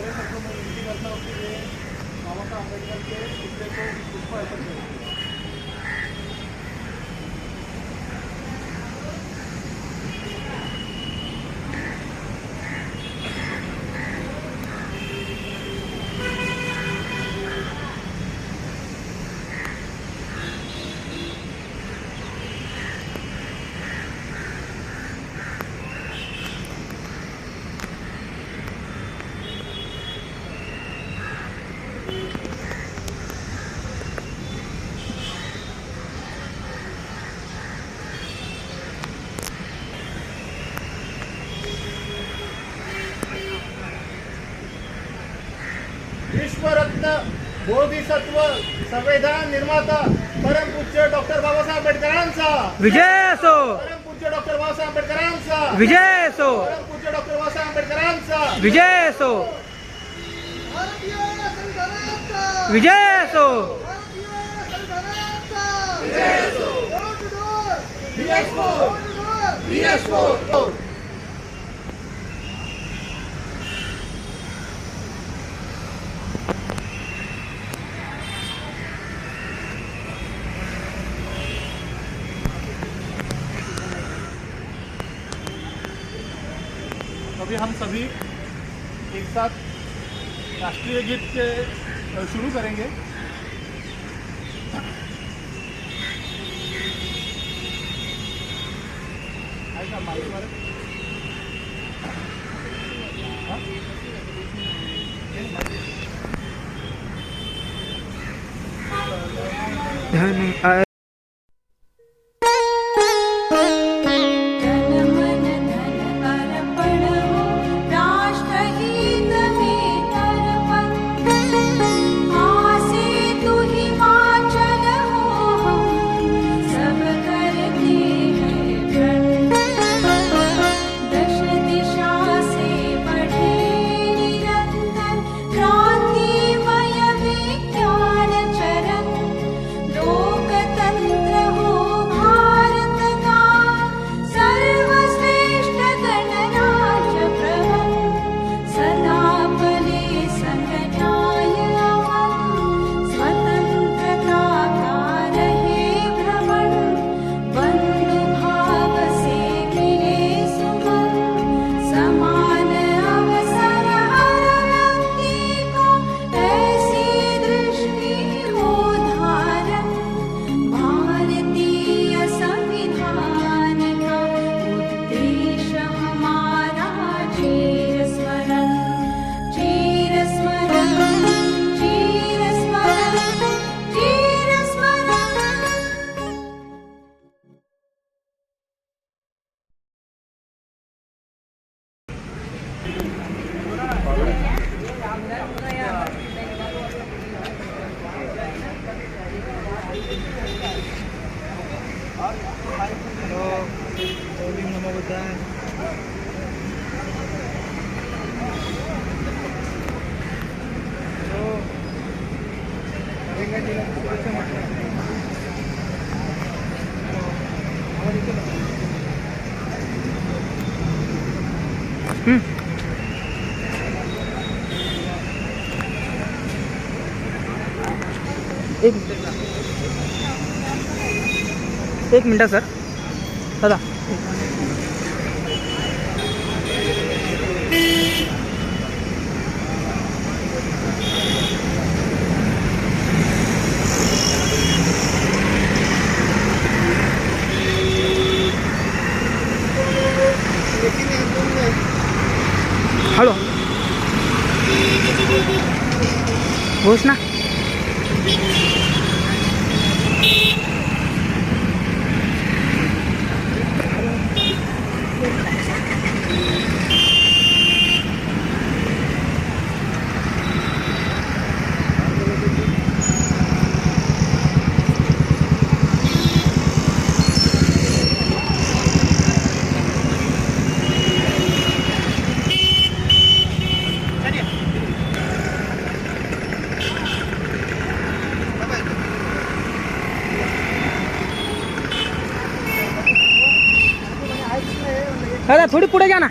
बड़े शब्दों में विनती करता हूँ कि ये बाबा साहब अम्बेडकर के पुतले को पुष्प अर्पण करें। विश्वरत्न बोधिसत्व संविधान निर्माता परमपूज्य डॉक्टर बाबासाहेब आंबेडकरांचा विजय असो, परमपूज्य डॉक्टर बाबासाहेब आंबेडकरांचा विजय असो, परमपूज्य डॉक्टर बाबासाहेब आंबेडकरांचा विजय असो, विजय असो, अभी हम सभी एक साथ राष्ट्रीय गीत के शुरू करेंगे। आएगा माइक वाले। धन एक मिनट सर दादा हॅलो घोषणा दादा थोड़ी पुढे घ्या ना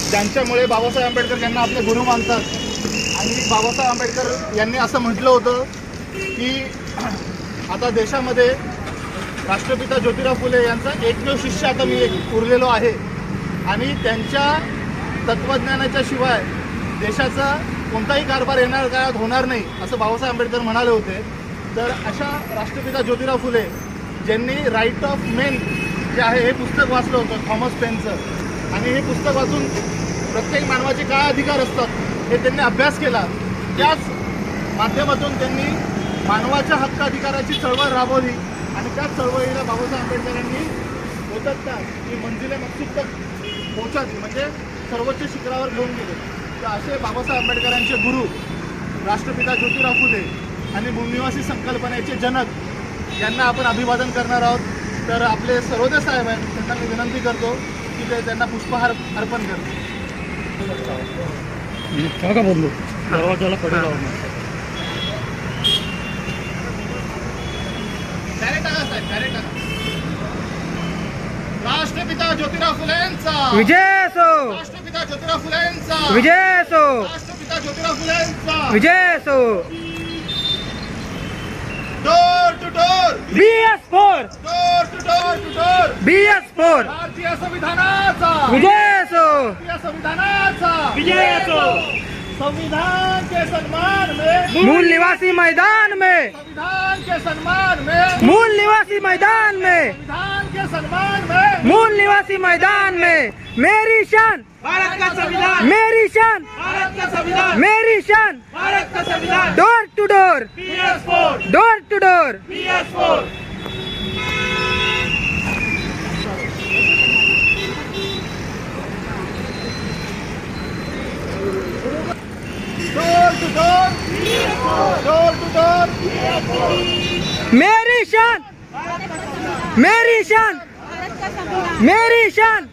ज्यांच्यामुळे बाबासाहेब आंबेडकर यांना आपले गुरु मानतात आणि बाबासाहेब आंबेडकर यांनी असं म्हटलं होतं की आता देशामध्ये राष्ट्रपिता ज्योतिराव फुले यांचा एकमेव शिष्य आता मी उरलेलो आहे आणि त्यांच्या तत्त्वज्ञानाच्या शिवाय देशाचा कोणताही कारभार येणाऱ्या काळात होणार नाही असं बाबासाहेब आंबेडकर म्हणाले होते. तर अशा राष्ट्रपिता ज्योतिराव फुले ज्यांनी राईट ऑफ मेन जे आहे हे पुस्तक वाचलं होतं थॉमस पेनचं आणि हे पुस्तक वाचून प्रत्येक मानवाचे काय अधिकार असतात हे त्यांनी अभ्यास केला. त्याच माध्यमातून त्यांनी मानवाच्या हक्क अधिकाराची चळवळ राबवली आणि त्याच चळवळीला बाबासाहेब आंबेडकरांनी होतात की मंजिले मकसूद तक पोहोचाची म्हणजे सर्वोच्च शिखरावर घेऊन गेले. तर असे बाबासाहेब आंबेडकरांचे गुरु राष्ट्रपिता ज्योतिराव फुले आणि भूनिवासी संकल्पनेचे जनक यांना आपण अभिवादन करणार आहोत. तर आपले सर्वोदय साहेब आहेत त्यांना मी विनंती करतो की ते त्यांना पुष्पहार अर्पण करतो. का बोललो दरवाजाला कडे लावून राष्ट्रपिता ज्योतिराव फुलेंचा विजय असो, राष्ट्रपिता ज्योतिराव फुलेंचा विजय असो, राष्ट्रपिता ज्योतिराव फुलेंचा विजय असो. Door to door BS4, door to door to door BS4, भारतीय संविधानाचा विजय असो, भारतीय संविधानाचा विजय असो. संविधान के सम्मान में मूल निवासी मैदान में, संविधान के सम्मान में मूल निवासी मैदान में, संविधान के सम्मान में मूल निवासी मैदान में मेरी शान, भारत का संविधान मेरी शान, भारत का संविधान मेरी शान. भारत का संविधान door to door, BS4 door to door. BS4 door to door door to door मेरी शान, मेरी शान, मेरी शान,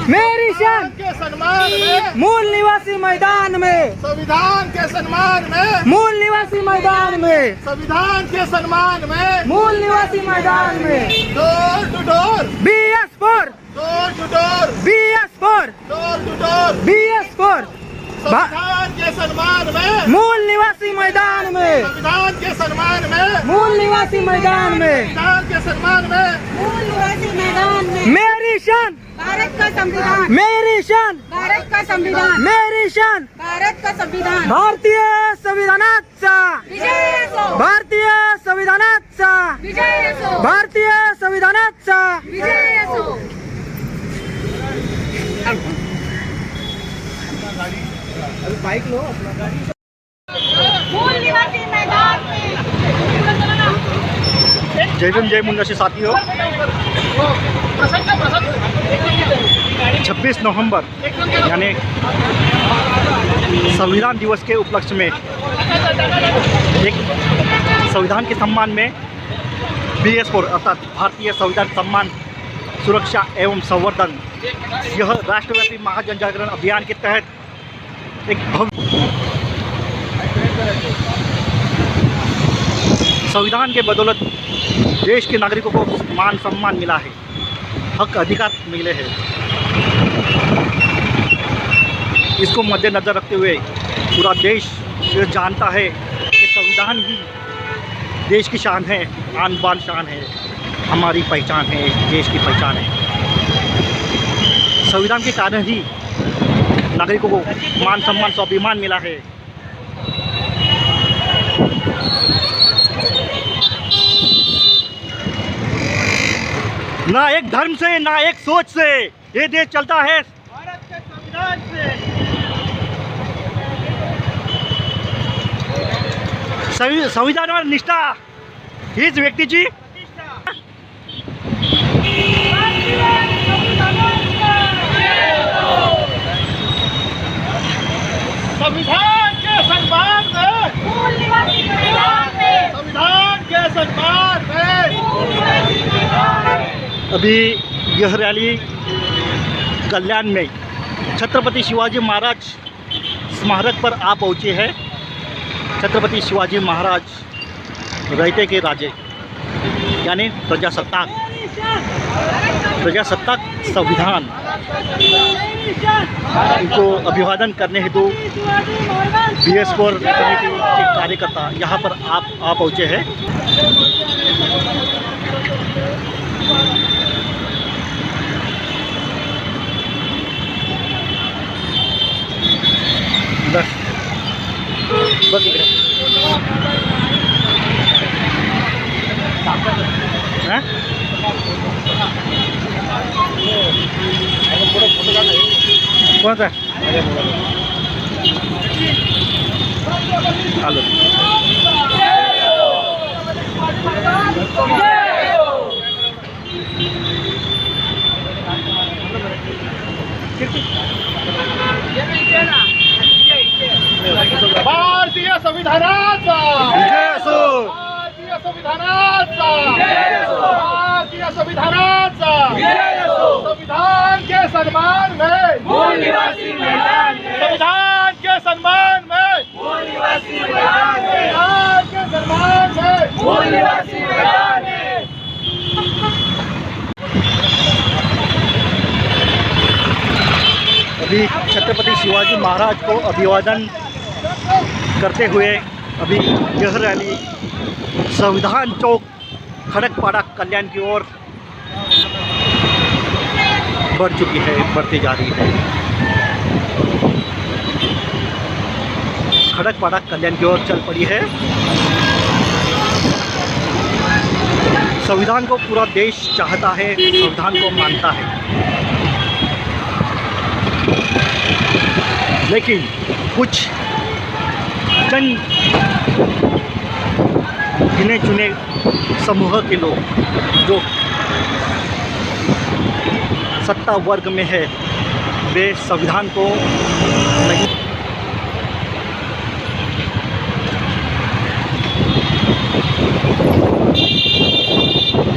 मेरी शान. के सम्मान में मूल निवासी मैदान में, संविधान के सम्मान में मूल निवासी मैदान में, संविधान के सम्मान में मूल निवासी मैदान में. Door to door BS4, door to door BS4, door to door BS4. संविधान के सम्मान में मूल निवासी मैदान में, संविधान के सम्मान में मूल निवासी मैदान में संविधान के सम्मान में मूल निवासी मैदान में मेरी शान, भारत का संविधान, मेरी शान, भारत का संविधान, मेरी शान. भारत का संविधान. भारतीय संविधानाचा, विजय असो, भारतीय संविधानाचा, विजय असो, भारतीय संविधानाचा. विजय असो. मूल निवासी मैदान में जय भीम जय मुंडाशी साथियों, 26 नवंबर यानी संविधान दिवस के उपलक्ष्य में एक संविधान के सम्मान में BS4 अर्थात भारतीय संविधान सम्मान सुरक्षा एवं संवर्धन, यह राष्ट्रव्यापी महाजन जागरण अभियान के तहत एक भव्य संविधान के बदौलत देश के नागरिकों को मान सम्मान मिला है, हक अधिकार मिले हैं. इसको मद्देनजर रखते हुए पूरा देश ये जानता है कि संविधान ही देश की शान है, आन बान शान है, हमारी पहचान है, देश की पहचान है. संविधान के कारण ही नागरिकों को मान सम्मान स्वाभिमान मिला है. ना एक धर्म से ना एक सोच से ये देश चलता है भारत के संविधान से. संविधानावर निष्ठा हीच व्यक्तीची संविधान के सम्मान में मूल निवासी मैदान में संविधान के सम्मान में मूल निवासी मैदान अभी यह रैली कल्याण में छत्रपति शिवाजी महाराज स्मारक पर आ पहुँचे हैं। छत्रपति शिवाजी महाराज रहते के राजे यानी प्रजासत्ताक संविधान इनको अभिवादन करने हेतु BS4 कमेटी के कार्यकर्ता यहाँ पर आ पहुँचे हैं। बस इकडे हैं? कोणता आलो भारतीय संविधानाचा विजय असो, भारतीय संविधानाचा भारतीय संविधानाचा संविधान के सम्मान में मूल निवासी मैदान में संविधान के सम्मान में मूल निवासी मैदान में संविधान के सम्मान में मूल निवासी मैदान में। अभी छत्रपति शिवाजी महाराज को अभिवादन करते हुए अभी यह रैली संविधान चौक खड़कपाड़ा कल्याण की ओर बढ़ती जा रही है। खड़कपाड़ा कल्याण की ओर चल पड़ी है। संविधान को पूरा देश चाहता है, संविधान को मानता है, लेकिन कुछ चंद गिने चुने समूह के लोग जो सत्ता वर्ग में है वे संविधान को नहीं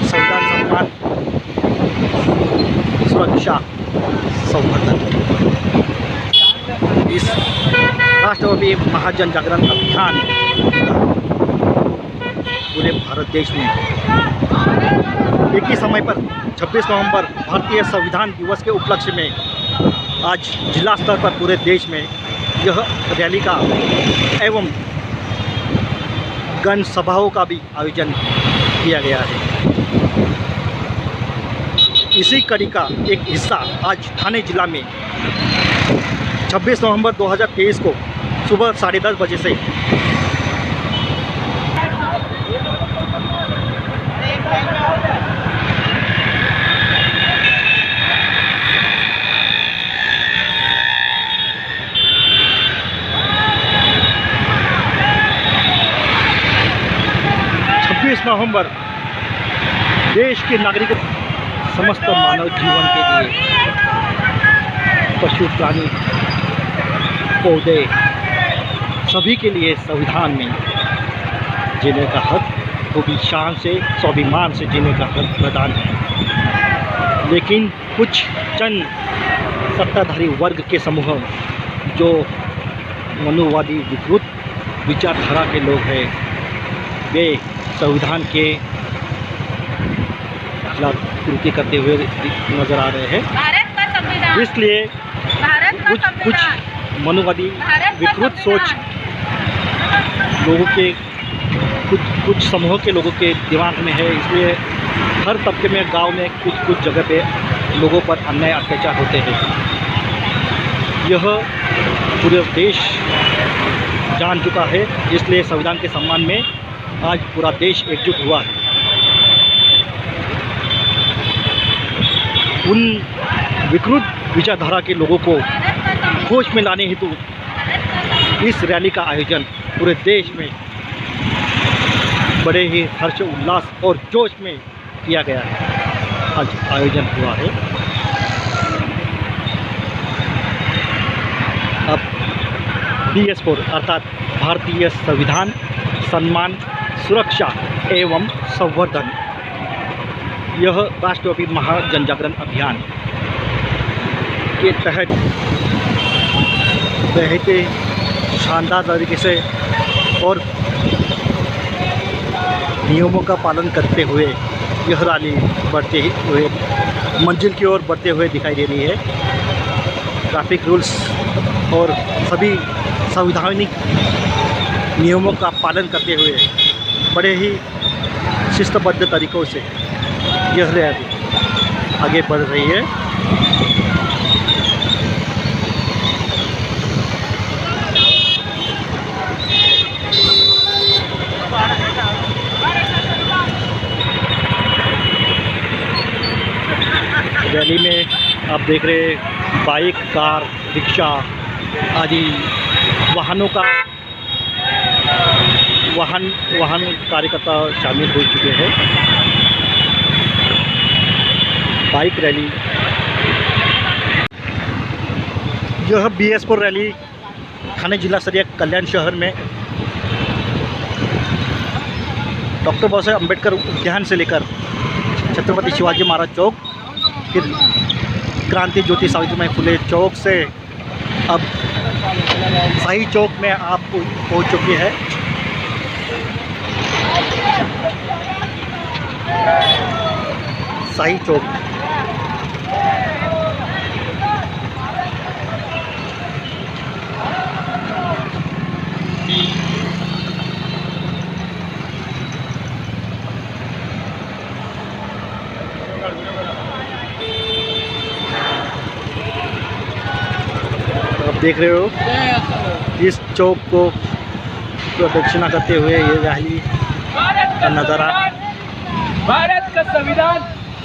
संविधान सम्मान सुरक्षा संवर्धन इस राष्ट्रव्यापी महाजन जागरण अभियान पूरे भारत देश में एक ही समय पर 26 नवंबर भारतीय संविधान दिवस के उपलक्ष्य में आज जिला स्तर पर पूरे देश में यह रैली का एवं गण सभाओं का भी आयोजन किया गया है। इसी कड़ी का एक हिस्सा आज ठाणे जिला में 26 नवंबर 2023 को सुबह 10:30 बजे से नवंबर देश के नागरिकों समस्त मानव जीवन के लिए पशु प्राणी पौधे सभी के लिए संविधान में जीने का हक वो भी शान से स्वाभिमान से जीने का हक प्रदान है। लेकिन कुछ चंद सत्ताधारी वर्ग के समूह जो मनुवादी विकृत विचारधारा के लोग हैं वे संविधान के खिलाफ कृत्य करते हुए नजर आ रहे हैं। भारत का संविधान इसलिए कुछ मनुवादी विकृत सोच लोगों के कुछ समूह के लोगों के दिमाग में है। इसलिए हर तबके में गांव में कुछ जगह पे लोगों पर अन्याय अत्याचार होते हैं। यह पूरे देश जान चुका है। इसलिए संविधान के सम्मान में आज पूरा देश एकजुट हुआ है। उन विकृत विचारधारा के लोगों को होश में लाने हेतु इस रैली का आयोजन पूरे देश में बड़े ही हर्ष उल्लास और जोश में किया गया है। आज आयोजन हुआ है। अब BS4 अर्थात भारतीय संविधान सम्मान सुरक्षा एवं संवर्धन यह राष्ट्रव्यापी महाजन जागरण अभियान के तहत बहुत ही शानदार तरीके से और नियमों का पालन करते हुए यह रैली बढ़ते हुए मंजिल की ओर बढ़ते हुए दिखाई दे रही है। ट्रैफिक रूल्स और सभी संवैधानिक नियमों का पालन करते हुए बड़े ही शिस्तबद्ध तरीक़ों से यह रैली आगे बढ़ रही है। रैली में आप देख रहे हैं बाइक, कार, रिक्शा आदि वाहनों का वाहन कार्यकर्ता शामिल हो चुके हैं। बाइक रैली, यह BS4 रैली ठाणे जिला स्तरीय कल्याण शहर में डॉक्टर बाबा साहेब अम्बेडकर उद्यान से लेकर छत्रपति शिवाजी महाराज चौक, फिर क्रांति ज्योति सावित्रीबाई फुले चौक से अब शाही चौक में आप पहुंच चुकी है। शाही चौक आप देख रहे हो इस चौक को प्रदक्षिणा करते हुए ये रैली का नज़ारा। भारत का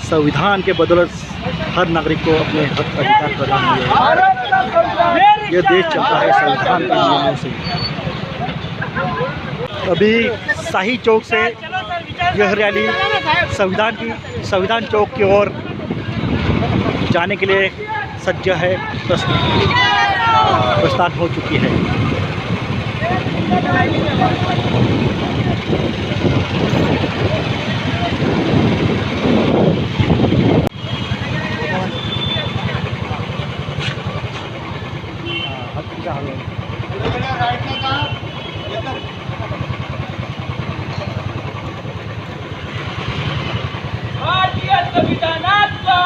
संविधान के बदौलत हर नागरिक को अपने हक अधिकार प्रदान हुए हैं। यह देश चलता है संविधान के नियमों से। अभी शाही चौक से यह रैली संविधान चौक की ओर जाने के लिए सज्ज है, प्रस्थान हो चुकी है। भारतीय संविधानाचा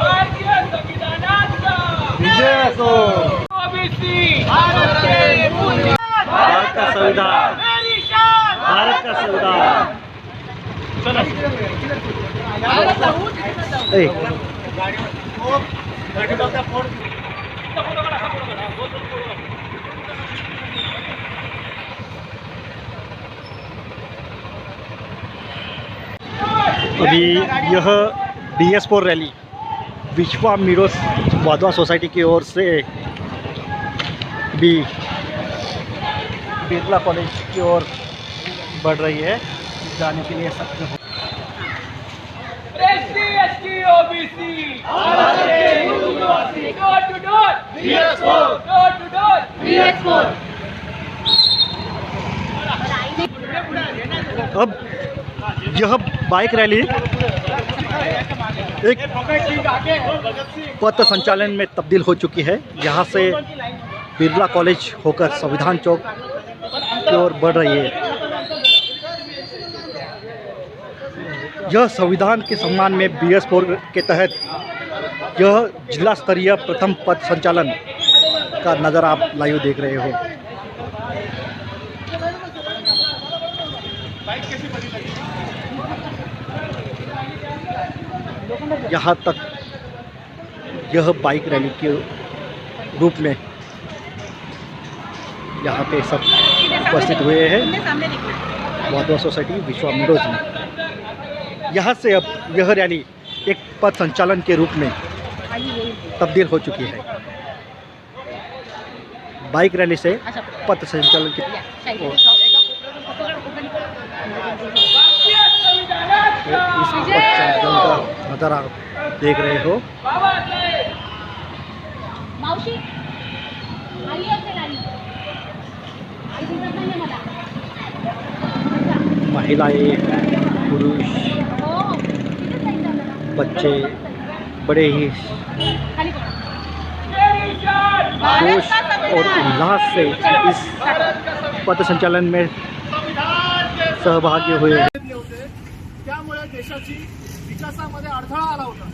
भारतीय संविधानाचा ओबीसी भारत का संविधान, भारत का संविधान। अभी यह BS4 रैली विश्वा मिरोस वाधवा सोसाइटी की ओर से भी बिरला कॉलेज की ओर बढ़ रही है। जाने के लिए सख्त SC ST OBC door to door door to door अब यह बाइक रैली एक पथ संचालन में तब्दील हो चुकी है। यहाँ से बिरला कॉलेज होकर संविधान चौक की ओर बढ़ रही है। यह संविधान के सम्मान में BS4 के तहत यह जिला स्तरीय प्रथम पथ संचालन का नज़र आप लाइव देख रहे हो। यहाँ तक यह बाइक रैली के रूप में यहाँ पे सब उपस्थित हुए हैं वाधवा सोसाइटी विश्वा मिरोज में। यहाँ से अब यह रैली एक पथ संचालन के रूप में तब्दील हो चुकी है। बाइक रैली से पथ संचालन की ओर इस पथ संचालन का नज़ारा आप देख रहे हो। मावशी आई असेल आई महिलाएं, पुरुष, बच्चे बड़े ही खाली करा. जोश और उल्लास से इस पथ संचलन में सहभागी हुए. घेतले होते. त्यामुळे देशाची विकासामध्ये अडथळा आला होता.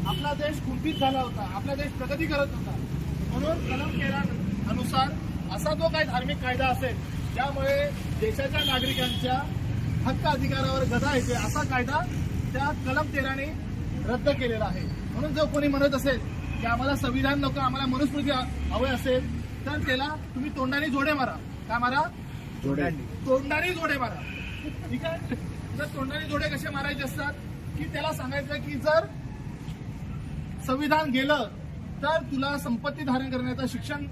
आपला देश कुंठित झाला होता. आपला देश प्रगती करत होता. म्हणून कलम 13 अनुसार असा जो काही धार्मिक कायदा असेल त्यामुळे देशाच्या नागरिकांच्या हक्क अधिकारावर गदा येते असा कायदा त्या कलम 13 ने रद्द केलेला आहे. म्हणून जो कोणी म्हणत असेल की आम्हाला संविधान नको, आम्हाला मनुस्मृती हवे असेल तर त्याला तुम्ही तोंडाने जोडे मारा. काय मारा? तोंडाने जोडे मारा. ठीक आहे. जर तोंडाने जोडे कसे मारायचे असतात की त्याला सांगायचं की जर संविधान गेलं तर तुला संपत्ती धारण करण्याचा, शिक्षण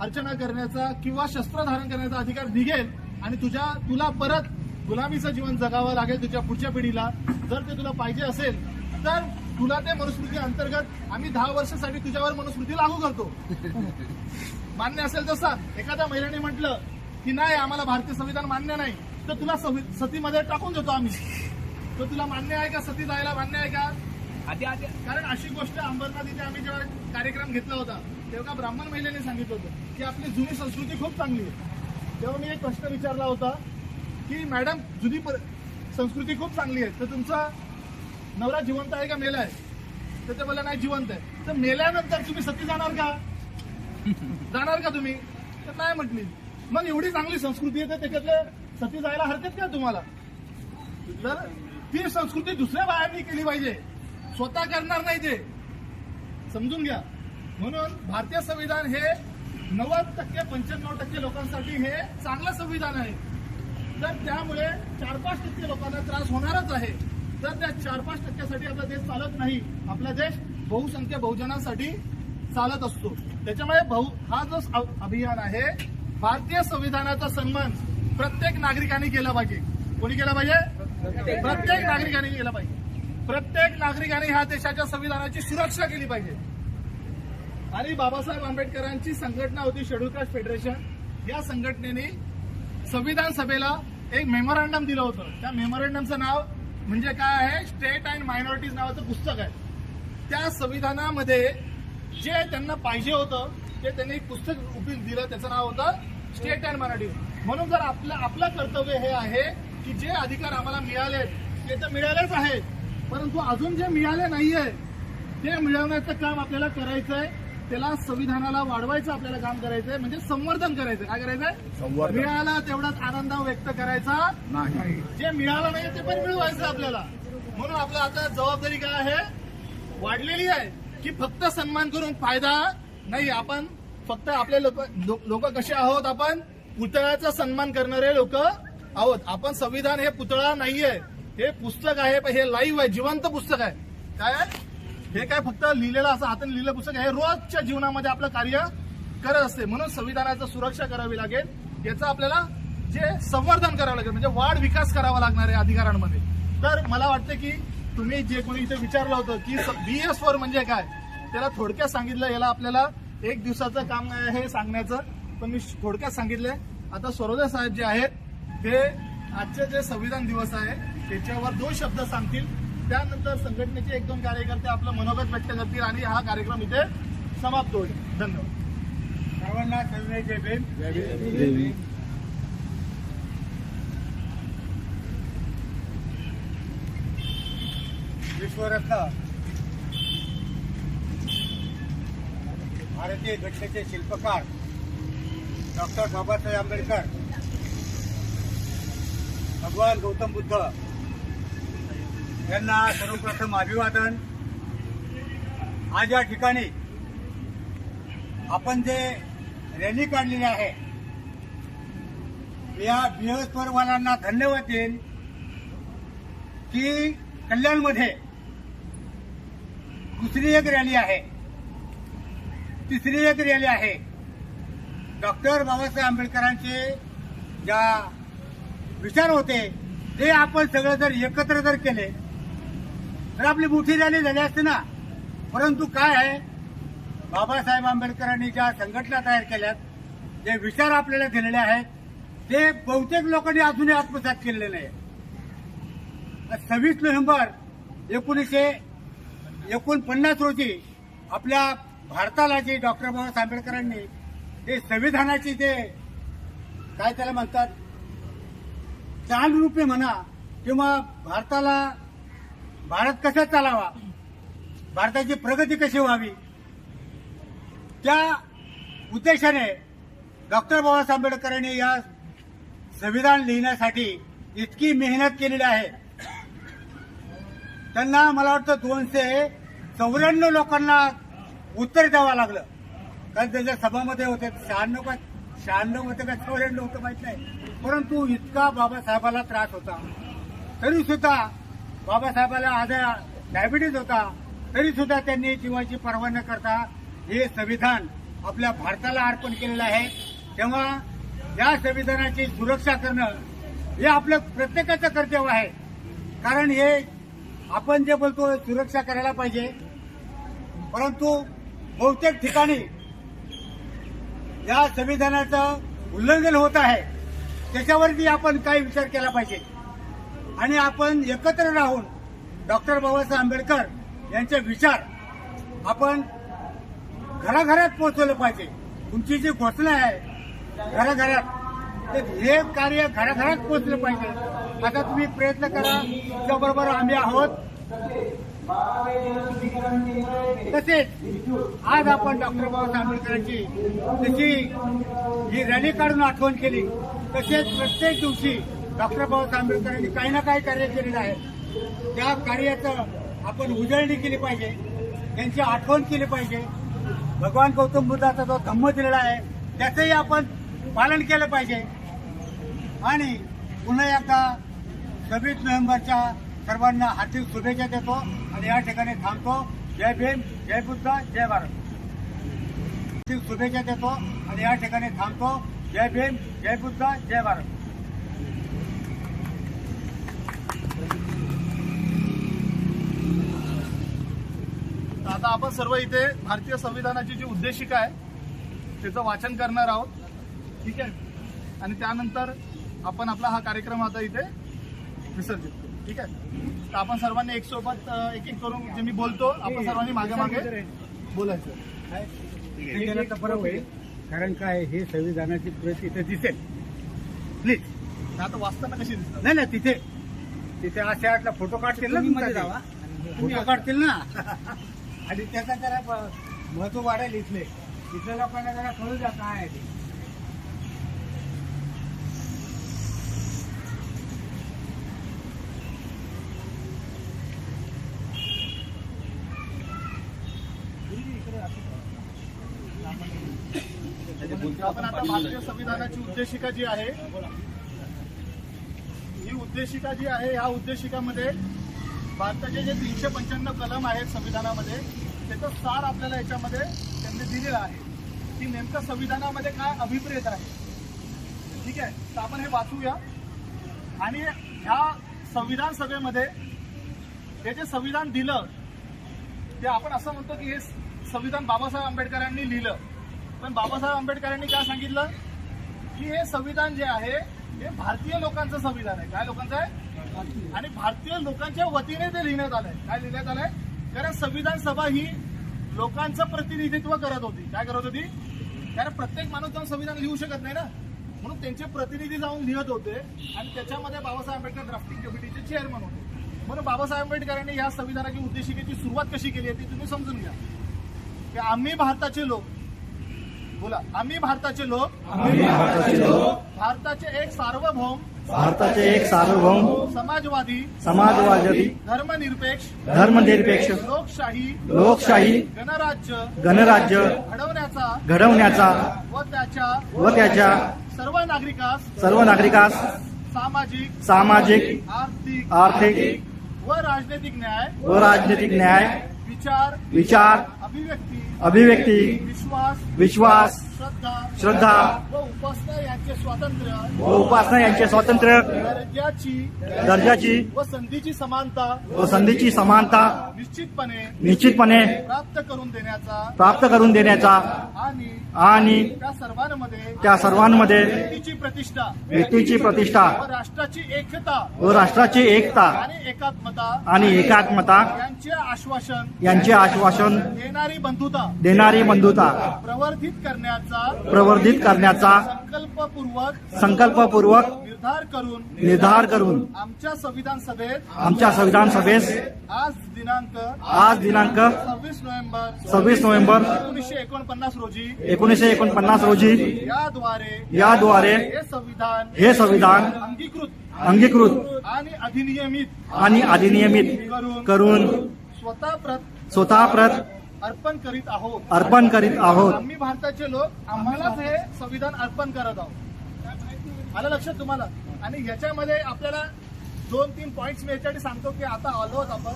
अर्चना करण्याचा किंवा शस्त्र धारण करण्याचा अधिकार निघेल आणि तुला परत गुलामीचं जीवन जगावं लागेल तुझ्या पुढच्या पिढीला. जर ते तुला पाहिजे असेल तर तुला ते मनुस्मृती अंतर्गत आम्ही 10 वर्षासाठी तुझ्यावर मनुस्मृती लागू करतो. मान्य असेल तर सांग. एखाद्या महिलेने म्हटलं की नाही आम्हाला भारतीय संविधान मान्य नाही तर तुला सतीमध्ये टाकून देतो आम्ही. तर तुला मान्य आहे का सती जायला? मान्य आहे का? कारण अशी गोष्ट अंबरनाथ इथे आम्ही जेव्हा कार्यक्रम घेतला होता तेव्हा ब्राह्मण महिलेने सांगितलं होतं की आपली जुनी संस्कृती खूप चांगली आहे. तेव्हा मी एक प्रश्न विचारला होता की मॅडम जुनी संस्कृती खूप चांगली आहे तर तुमचा नवरा जिवंत आहे का मेला आहे? तर ते बोलला नाही जिवंत आहे. तर मेल्यानंतर तुम्ही सती जाणार का? जाणार का तुम्ही? तर नाही म्हटली. मग एवढी चांगली संस्कृती आहे तर त्याच्यातले सती जायला हरकत का तुम्हाला? तर ती संस्कृती दुसऱ्या बायांनी केली पाहिजे, स्वतः करणार नाही ते. समजून घ्या. म्हणून भारतीय संविधान हे 90% 95% लोकांसाठी हे चांगलं संविधान आहे. तर त्यामुळे 4-5% लोकांना त्रास होणारच आहे. तर त्या 4-5% आपला देश चालत नाही. आपला देश बहुसंख्य बहुजनांसाठी चालत असतो. त्याच्यामुळे हा जो अभियान आहे भारतीय संविधानाचा सन्मान प्रत्येक नागरिकांनी केला पाहिजे. कोणी केला पाहिजे? प्रत्येक नागरिकांनी केला पाहिजे. प्रत्येक नागरिकांनी ह्या देशाच्या संविधानाची सुरक्षा केली पाहिजे. आणि बाबासाहेब आंबेडकरांची संघटना होती शेड्यूल कास्ट फेडरेशन. या संघटनेने संविधान सभेला एक मेमोरंडम दिलं होतं. त्या मेमोरंडमचं नाव म्हणजे काय आहे? स्टेट अँड मायनॉरिटीज नावाचं पुस्तक आहे. त्या संविधानामध्ये जे त्यांना पाहिजे होतं ते त्यांनी पुस्तक दिलं. त्याचं नाव होतं स्टेट अँड मायनॉरिटीज. म्हणून जर आपलं कर्तव्य हे आहे की जे अधिकार आम्हाला मिळाले ते तर मिळालेच आहेत, परंतु अजून जे मिळाले नाहीये ते मिळवण्याचं काम आपल्याला करायचंय. त्याला संविधानाला वाढवायचं आपल्याला काम करायचंय. म्हणजे संवर्धन करायचं. काय करायचंय? मिळाला तेवढाच आनंद व्यक्त करायचा नाही. जे मिळालं नाही ते पण मिळवायचं आपल्याला. म्हणून आपलं आता जबाबदारी काय आहे? वाढलेली आहे की फक्त सन्मान करून फायदा नाही. आपण फक्त आपले लोक कसे आहोत? आपण पुतळ्याचा सन्मान करणारे लोक आहोत. आपण संविधान हे पुतळा नाहीये, हे पुस्तक आहे. हे लाईव्ह आहे, जिवंत पुस्तक आहे. काय हे काय फक्त लिहिलेलं असं हाताने लिहिलेलं पुस्तक आहे? रोजच्या जीवनामध्ये आपलं कार्य करत असते. म्हणून संविधानाचं सुरक्षा करावी लागेल. याचं आपल्याला जे संवर्धन करावं लागेल म्हणजे वाढ विकास करावा लागणार आहे अधिकारांमध्ये. तर मला वाटतं की तुम्ही जे कोणी इथे विचारलं होतं की BS4 म्हणजे काय, त्याला थोडक्यात सांगितलं. याला आपल्याला 1 दिवसाचं काम आहे हे सांगण्याचं, पण मी थोडक्यात सांगितलंय. आता सरोदे साहेब जे आहेत ते आजचे जे संविधान दिवस आहे त्याच्यावर 2 शब्द सांगतील. त्यानंतर संघटनेचे 1-2 कार्यकर्ते आपलं मनोगत व्यक्त करतील आणि हा कार्यक्रम इथे समाप्त होईल. धन्यवाद. सर्वांना संविधानाचे जय. विश्वरत्न भारतीय घटनेचे शिल्पकार डॉक्टर बाबासाहेब आंबेडकर, भगवान गौतम बुद्ध यांना सर्वप्रथम अभिवादन. आज या ठिकाणी आपण जे रॅली काढलेली आहे या BS4 वाल्यांना धन्यवाद देईन की कल्याणमध्ये दुसरी एक रॅली आहे, तिसरी एक रॅली आहे. डॉक्टर बाबासाहेब आंबेडकरांचे ज्या विचार होते ते आपण सगळं जर एकत्र जर केले तर आपली मोठी रॅली झाली असते ना. परंतु काय आहे, बाबासाहेब आंबेडकरांनी ज्या संघटना तयार केल्यात, जे विचार आपल्याला दिलेले आहेत ते बहुतेक लोकांनी अजूनही आत्मसात केलेले नाही. 26 नोव्हेंबर 1949 रोजी आपल्या भारताला जे डॉक्टर बाबासाहेब आंबेडकरांनी ते संविधानाची जे काय त्याला म्हणतात चालरूपे म्हणा किंवा भारत कसा चालावा, भारताची प्रगती कशी व्हावी, त्या उद्देशाने डॉक्टर बाबासाहेब आंबेडकरांनी या संविधान लिहिण्यासाठी इतकी मेहनत केलेली आहे. त्यांना मला वाटतं 294 लोकांना उत्तर द्यावं लागलं, कारण त्याच्या सभामध्ये होते 96 होते का 94 होतं माहित नाही, परंतु इतका बाबासाहेबाला त्रास होता. तरी सुद्धा बाबासाहेबाला आज डायबिटीज होता, तरी सुद्धा त्यांनी जीवाची पर्वा न करता हे संविधान आपल्या भारताला अर्पण केलेलं आहे. तेव्हा या संविधानाची सुरक्षा करणं हे आपलं प्रत्येकाचं कर्तव्य आहे. कारण हे आपण जे बोलतो सुरक्षा करायला पाहिजे, परंतु बहुतेक ठिकाणी या संविधानाचं उल्लंघन होत आहे. त्याच्यावरती आपण काही विचार केला पाहिजे आणि आपण एकत्र राहून डॉक्टर बाबासाहेब आंबेडकर यांचे विचार आपण घराघरात पोहोचवलं पाहिजे. तुमची जी घोषणा आहे घराघरात, तर हे कार्य घराघरात पोहोचलं पाहिजे. आता तुम्ही प्रयत्न करा, त्याबरोबर आम्ही आहोत. तसेच आज आपण डॉक्टर बाबासाहेब आंबेडकरांची जशी ही रॅली काढून आठवण केली, तसेच प्रत्येक दिवशी डॉक्टर बाबासाहेब आंबेडकरांनी काही ना काही कार्य केलेलं आहे. त्या कार्याचं आपण उजळणी केली पाहिजे, त्यांची आठवण केली पाहिजे. भगवान गौतम बुद्धाचा जो धम्म दिलेला आहे त्याचंही आपण पालन केलं पाहिजे. आणि पुन्हा एकदा 26 नोव्हेंबरच्या सर्वांना हार्दिक शुभेच्छा देतो आणि या ठिकाणी थांबतो. जय भीम, जय बुद्ध, जय भारत. हार्दिक शुभेच्छा देतो आणि या ठिकाणी थांबतो. जय भीम, जय बुद्ध, जय भारत. आता आपण सर्व इथे भारतीय संविधानाची जी उद्देशिका आहे त्याचं वाचन करणार आहोत. ठीक आहे, आणि त्यानंतर आपण आपला हा कार्यक्रम आता इथे विसर्जित करू. ठीक आहे, तर आपण सर्वांनी एक सोबत एक एक करून जे मी बोलतो आपण सर्वांनी मागे मागे बोलायचं. हे केलं तर बरं होईल, कारण काय हे संविधानाची प्रत इथे दिसेल. प्लीज. आता वाचताना कशी दिसतात? नाही ना, तिथे अशा वाटला फोटो काढतील ना, फोटो काढतील ना आणि त्याचा जरा महत्व वाढेल. इथल्या लोकांना जरा कळू द्या काय आहे ते. आपण आता भारतीय संविधानाची उद्देशिका जी आहे, ही उद्देशिका जी आहे, या उद्देशिकामध्ये भारताचे जे 395 कलम आहेत संविधानामध्ये, त्याचं सार आपल्याला याच्यामध्ये त्यांनी दिलेलं आहे की नेमकं संविधानामध्ये काय अभिप्रेत आहे. ठीक आहे, तर आपण हे वाचूया. आणि ह्या संविधान सभेमध्ये हे जे संविधान दिलं ते आपण असं म्हणतो की हे संविधान बाबासाहेब आंबेडकरांनी लिहिलं, पण बाबासाहेब आंबेडकरांनी काय सांगितलं की हे संविधान जे आहे हे भारतीय लोकांचं संविधान आहे. काय लोकांचं आहे? आणि भारतीय लोकांच्या वतीने ते लिहिण्यात आलंय. काय लिहिण्यात आलंय? कारण संविधान सभा ही लोकांचं प्रतिनिधित्व करत होती. काय करत होती? कारण प्रत्येक माणूस जाऊन संविधान लिहू शकत नाही ना, म्हणून त्यांचे प्रतिनिधी जाऊन लिहत होते आणि त्याच्यामध्ये बाबासाहेब आंबेडकर ड्राफ्टिंग कमिटीचे चेअरमन होते. म्हणून बाबासाहेब आंबेडकरांनी या संविधानाची उद्देशिकेची सुरुवात कशी केली आहे ती तुम्ही समजून घ्या. की आम्ही भारताचे लोक, बोला, आम्ही भारताचे लोक भारताचे एक सार्वभौम समाजवादी धर्मनिरपेक्ष लोकशाही गणराज्य घडवण्याचा व त्याच्या सर्व नागरिकास सामाजिक आर्थिक व राजनैतिक न्याय विचार अभिव्यक्ती, विश्वास विश्वास, श्रद्धा व उपासना यांचे स्वातंत्र्य, व उपासना यांचे स्वातंत्र्य, दर्जाची व संधीची समानता निश्चितपणे प्राप्त करून देण्याचा आणि त्या सर्वांमध्ये व्यक्तीची प्रतिष्ठा व राष्ट्राची एकता आणि एकात्मता यांचे आश्वासन देणारी बंधुता प्रवर्धित करण्याचा संकल्पपूर्वक निर्धार करून आमच्या संविधान सभेस आज दिनांक 26 नोव्हेंबर 1949 रोजी याद्वारे हे संविधान अंगीकृत आणि अधिनियमित करून स्वतः प्रत अर्पण करीत आहोत. आम्ही भारताचे लोक आम्हालाच हे संविधान अर्पण करत आहोत. आलं लक्षात तुम्हाला? आणि याच्यामध्ये आपल्याला 2-3 पॉइंट्स मी याच्यासाठी सांगतो की आता आलो आहोत आपण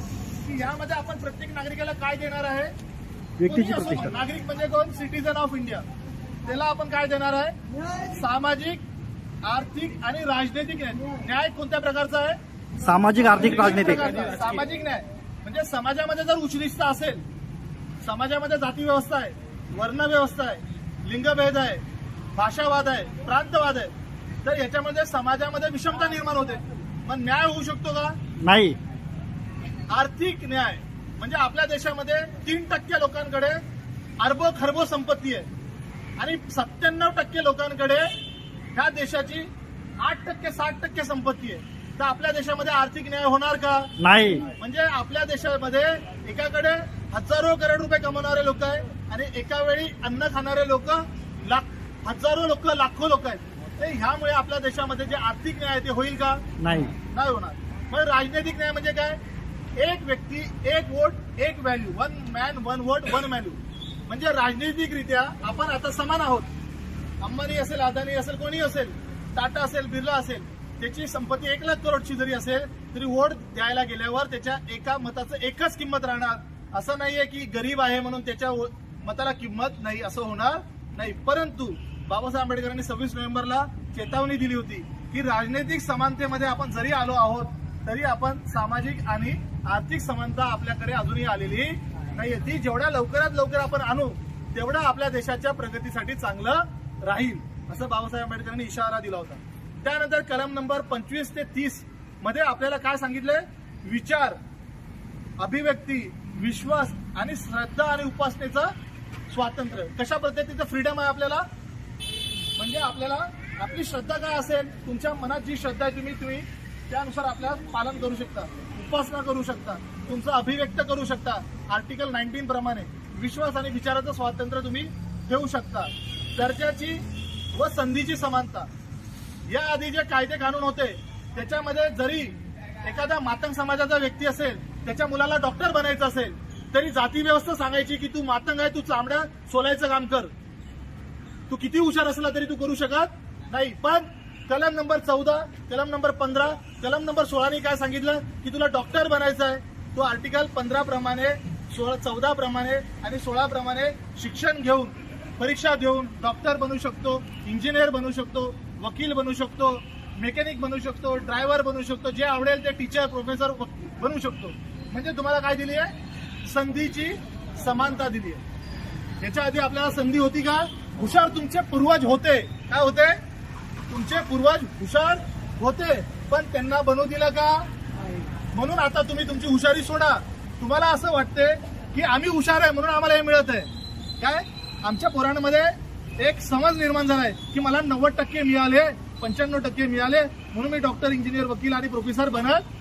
की यामध्ये आपण प्रत्येक नागरिकाला काय देणार आहे. व्यक्तीची कोणी असो, प्रतिष्ठा. नागरिक म्हणजे कोण? Citizen of India. त्याला आपण काय देणार आहे? सामाजिक, आर्थिक आणि राजनैतिक न्याय. कोणत्या प्रकारचा आहे? सामाजिक, आर्थिक, राजनैतिक. सामाजिक न्याय म्हणजे समाजामध्ये जर उच्चनीचता असेल, समाजामध्ये जाती व्यवस्था आहे, वर्ण व्यवस्था आहे, लिंगभेद आहे, भाषावाद आहे, प्रांतवाद आहे, तर याच्यामध्ये समाजामध्ये विषमता निर्माण होते. मग न्याय होऊ शकतो का? नाही. आर्थिक न्याय म्हणजे आपल्या देशामध्ये 3% लोकांकडे अरबो खरबो संपत्ती आहे आणि 97% लोकांकडे ह्या देशाची 8% 60% संपत्ती आहे. तर आपल्या देशामध्ये आर्थिक न्याय होणार का? नाही. म्हणजे आपल्या देशामध्ये एकाकडे हजारो करोड रुपये कमवणारे लोक आहे आणि एका वेळी अन्न खाणारे लोक हजारो लोक, लाखो लोक आहेत. तर ह्यामुळे आपल्या देशामध्ये जे आर्थिक न्याय ते होईल का? नाही. नाही होणार. मग राजनैतिक न्याय म्हणजे काय? एक व्यक्ती, एक वोट, एक व्हॅल्यू. 1 man 1 vote 1 value. म्हणजे राजनैतिकरित्या आपण आता समान आहोत. अंबानी असेल, अदानी असेल, कोणी असेल, टाटा असेल, बिर्ला असेल, त्याची संपत्ती 1 लाख करोडची जरी असेल तरी वोट द्यायला गेल्यावर त्याच्या एका मताचं एकच किंमत राहणार. असं नाहीये की गरीब आहे म्हणून त्याच्या मताला किंमत नाही, असं होणार नाही. परंतु बाबासाहेब आंबेडकरांनी 26 नोव्हेंबरला चेतावणी दिली होती की राजनैतिक समानतेमध्ये आपण जरी आलो आहोत तरी आपण सामाजिक आणि आर्थिक समानता आपल्याकडे अजूनही आलेली नाहीये. ती जेवढ्या लवकरात लवकर आपण आणू तेवढं आपल्या देशाच्या प्रगतीसाठी चांगलं राहील, असं बाबासाहेब आंबेडकरांनी इशारा दिला होता. त्यानंतर कलम नंबर 25 ते 30 मध्ये आपल्याला काय सांगितलंय? विचार, अभिव्यक्ती, विश्वास आणि श्रद्धा आणि उपासनेचं स्वातंत्र्य. कशा पद्धतीचं फ्रीडम आहे आपल्याला? म्हणजे आपल्याला आपली श्रद्धा काय असेल, तुमच्या मनात जी श्रद्धा आहे तुम्ही त्यानुसार आपल्याला पालन करू शकता, उपासना करू शकता, तुमचं अभिव्यक्त करू शकता. आर्टिकल 19 प्रमाणे विश्वास आणि विचाराचं स्वातंत्र्य तुम्ही ठेवू शकता. दर्जाची व संधीची समानता. याआधी जे कायदे कानून होते त्याच्यामध्ये जरी एखादा मातंग समाजाचा व्यक्ती असेल, त्याच्या मुलाला डॉक्टर बनायचं असेल तरी जाती व्यवस्था सांगायची की तू मातंग आहे, तू चामड्या सोलायचं काम कर. तू किती हुशार असला तरी तू करू शकत नाही. पण कलम नंबर 14, कलम नंबर 15, कलम नंबर 16 काय सांगितलं की तुला डॉक्टर बनायचं आहे. तो आर्टिकल 15 प्रमाणे, 14 प्रमाणे आणि 16 प्रमाणे शिक्षण घेऊन, परीक्षा देऊन डॉक्टर बनू शकतो, इंजिनियर बनू शकतो, वकील बनू शकतो, मेकॅनिक बनू शकतो, ड्रायव्हर बनू शकतो, जे आवडेल ते टीचर, प्रोफेसर बनू शकतो. म्हणजे तुम्हाला काय दिली आहे? संधीची समानता दिली आहे. याच्या आधी आपल्याला संधी होती का? हुशार तुमचे पूर्वज होते. काय होते? तुमचे पूर्वज हुशार होते, पण त्यांना बनवू दिलं का? म्हणून आता तुम्ही तुमची हुशारी सोडा. तुम्हाला असं वाटते की आम्ही हुशार आहे म्हणून आम्हाला हे मिळत आहे. काय? आमच्या पोरांमध्ये एक समज निर्माण झालाय की मला 90% मिळाले, 95% मिळाले म्हणून मी डॉक्टर, इंजिनियर, वकील आणि प्रोफेसर बनत